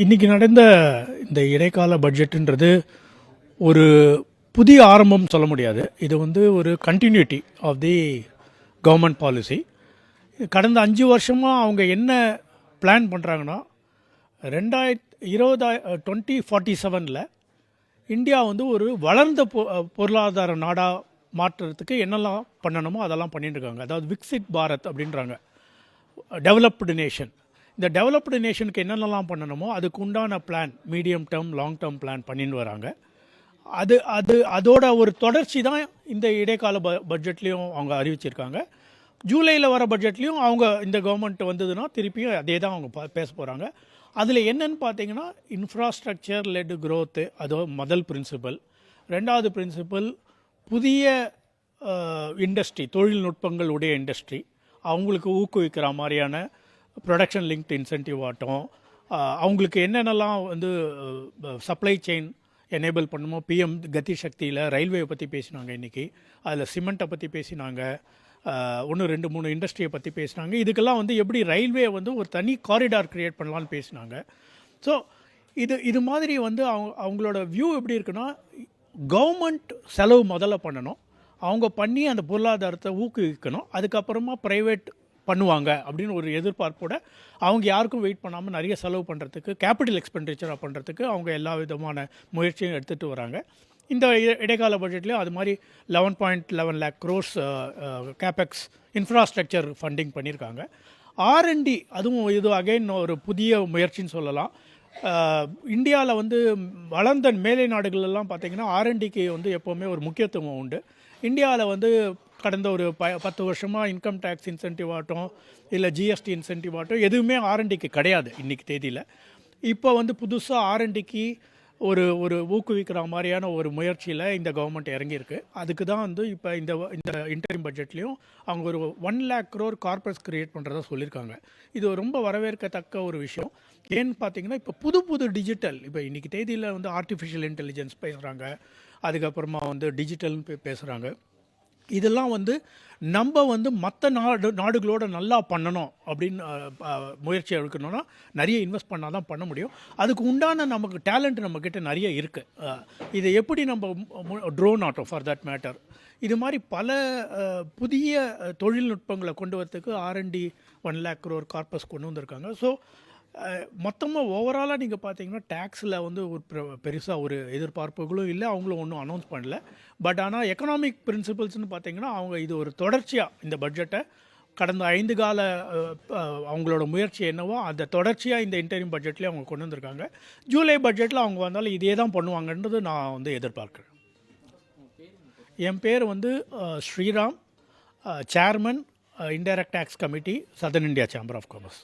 இன்னைக்கு நடந்த இந்த இடைக்கால பட்ஜெட்டுன்றது ஒரு புதிய ஆரம்பம் சொல்ல முடியாது. இது ஒரு continuity of the government policy. கடந்த 5 வருஷமாக அவங்க என்ன பிளான் பண்ணுறாங்கன்னா 2047 இந்தியா ஒரு வளர்ந்த பொருளாதார நாடாக மாற்றுறதுக்கு என்னெல்லாம் பண்ணணுமோ அதெல்லாம் பண்ணிட்டு இருக்காங்க. அதாவது விக்சித் பாரத் அப்படின்றாங்க, டெவலப்டு நேஷன். இந்த டெவலப்டு நேஷனுக்கு என்னென்னலாம் பண்ணணுமோ அதுக்கு உண்டான plan, medium term long term plan பண்ணிட்டு வராங்க. அதோட ஒரு தொடர்ச்சி தான் இந்த இடைக்கால பட்ஜெட்லேயும் அவங்க அறிவிச்சிருக்காங்க. ஜூலையில் வர பட்ஜெட்லேயும் அவங்க இந்த கவர்மெண்ட் வந்ததுன்னா திருப்பியும் அதே தான் அவங்க பேச போகிறாங்க. அதில் என்னென்னு பார்த்தீங்கன்னா, இன்ஃப்ராஸ்ட்ரக்சர் லெட் க்ரோத்து, அதோ முதல் பிரின்சிபல். ரெண்டாவது பிரின்சிபல் புதிய இண்டஸ்ட்ரி, தொழில்நுட்பங்கள் உடைய இண்டஸ்ட்ரி அவங்களுக்கு ஊக்குவிக்கிற மாதிரியான ப்ரொடக்ஷன் லிங்க்டு இன்சென்டிவ் ஆட்டம், அவங்களுக்கு என்னென்னலாம் சப்ளை செயின் எனேபிள் பண்ணுமோ. பிஎம் கதி சக்தியில் ரயில்வேயை பற்றி பேசினாங்க இன்றைக்கி. அதில் சிமெண்ட்டை பற்றி பேசினாங்க, 1-2-3 இண்டஸ்ட்ரியை பற்றி பேசினாங்க. இதுக்கெல்லாம் எப்படி ரயில்வே ஒரு தனி காரிடார் க்ரியேட் பண்ணலான்னு பேசினாங்க. ஸோ இது மாதிரி அவங்களோட வியூ எப்படி இருக்குன்னா, கவர்மெண்ட் செலவு முதல்ல பண்ணணும், அவங்க பண்ணி அந்த பொருளாதாரத்தை ஊக்குவிக்கணும், அதுக்கப்புறமா ப்ரைவேட் பண்ணுவாங்க அப்படின்னு ஒரு எதிர்பார்ப்போட அவங்க யாருக்கும் வெயிட் பண்ணாமல் நிறைய செலவு பண்ணுறதுக்கு, கேபிட்டல் எக்ஸ்பெண்டிச்சராக பண்ணுறதுக்கு அவங்க எல்லா விதமான முயற்சியும் எடுத்துகிட்டு வராங்க. இந்த இடைக்கால பட்ஜெட்லேயும் அது மாதிரி 11.11 lakh crores capex infrastructure funding பண்ணியிருக்காங்க. ஆர்என்டி அதுவும் இது அகைன் ஒரு புதிய முயற்சின்னு சொல்லலாம். இந்தியாவில் வளர்ந்த மேலை நாடுகளெல்லாம் பார்த்திங்கன்னா ஆர்என்டிக்கு எப்போவுமே ஒரு முக்கியத்துவம் உண்டு. இந்தியாவில் கடந்த ஒரு 10 வருஷமாக இன்கம் டேக்ஸ் இன்சென்டிவ் ஆகட்டும், இல்லை ஜிஎஸ்டி இன்சென்டிவ் ஆகட்டும், எதுவுமே ஆர்என்டிக்கு கிடையாது இன்றைக்கி தேதியில். இப்போ புதுசாக ஆர்என்டிக்கு ஒரு ஊக்குவிக்கிற மாதிரியான ஒரு முயற்சியில் இந்த கவர்மெண்ட் இறங்கியிருக்கு. அதுக்கு தான் இப்போ இந்த இன்டரிம் பட்ஜெட்லேயும் அவங்க ஒரு 1 lakh crore கார்பரேட்ஸ் க்ரியேட் பண்ணுறதா சொல்லியிருக்காங்க. இது ரொம்ப வரவேற்கத்தக்க ஒரு விஷயம். ஏன்னு பார்த்தீங்கன்னா, இப்போ புது டிஜிட்டல், இப்போ இன்றைக்கி தேதியில் ஆர்டிஃபிஷியல் இன்டெலிஜென்ஸ் பேசுகிறாங்க, அதுக்கப்புறமா டிஜிட்டல்னு பேசுகிறாங்க. இதெல்லாம் நம்ம மற்ற நாடுகளோட நல்லா பண்ணணும் அப்படின்னு முயற்சி எடுக்கணும்னா நிறைய இன்வெஸ்ட் பண்ணால் தான் பண்ண முடியும். அதுக்கு உண்டான நமக்கு டேலண்ட் நம்மக்கிட்ட நிறைய இருக்குது. இதை எப்படி நம்ம drone auto for that matter, இது மாதிரி பல புதிய தொழில்நுட்பங்களை கொண்டு வரத்துக்கு ஆர்என்டி 1 lakh crore கார்பஸ் கொண்டு வந்திருக்காங்க. ஸோ மொத்தமாக ஓவராலாக நீங்கள் பார்த்தீங்கன்னா டேக்ஸில் ஒரு பெருசாக ஒரு எதிர்பார்ப்புகளும் இல்லை, அவங்களும் ஒன்றும் அனௌன்ஸ் பண்ணல. பட் ஆனால் எக்கனாமிக் பிரின்சிபல்ஸ்னு பார்த்தீங்கன்னா அவங்க இது ஒரு தொடர்ச்சியாக இந்த பட்ஜெட்டை கடந்த 5 கால அவங்களோட முயற்சி என்னவோ அந்த தொடர்ச்சியாக இந்த இன்டரிம் பட்ஜெட்லேயே அவங்க கொண்டு வந்திருக்காங்க. ஜூலை பட்ஜெட்டில் அவங்க வந்தாலும் இதே தான் பண்ணுவாங்கன்றது நான் எதிர்பார்க்குறேன். என் பேர் Sriram, chairman indirect tax committee, southern India chamber of commerce.